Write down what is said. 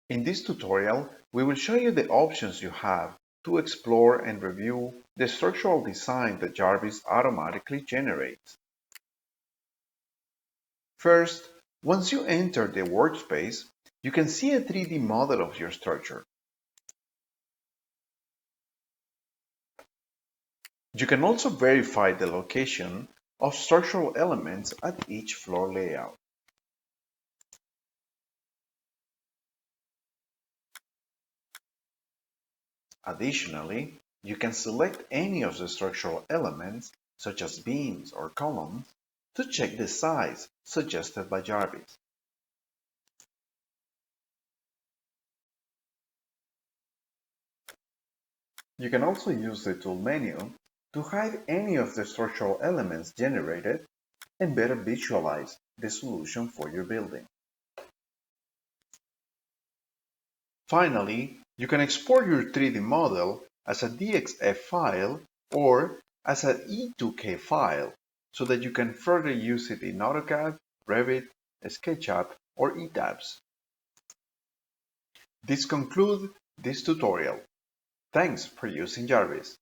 In this tutorial, we will show you the options you have to explore and review the structural design that Jarvis automatically generates. First, once you enter the workspace, you can see a 3D model of your structure. You can also verify the location of structural elements at each floor layout. Additionally, you can select any of the structural elements, such as beams or columns, to check the size suggested by Jarvis. You can also use the Tool menu to hide any of the structural elements generated and better visualize the solution for your building. Finally, you can export your 3D model as a DXF file or as an E2K file so that you can further use it in AutoCAD, Revit, SketchUp, or ETABS. This concludes this tutorial. Thanks for using Jarvis.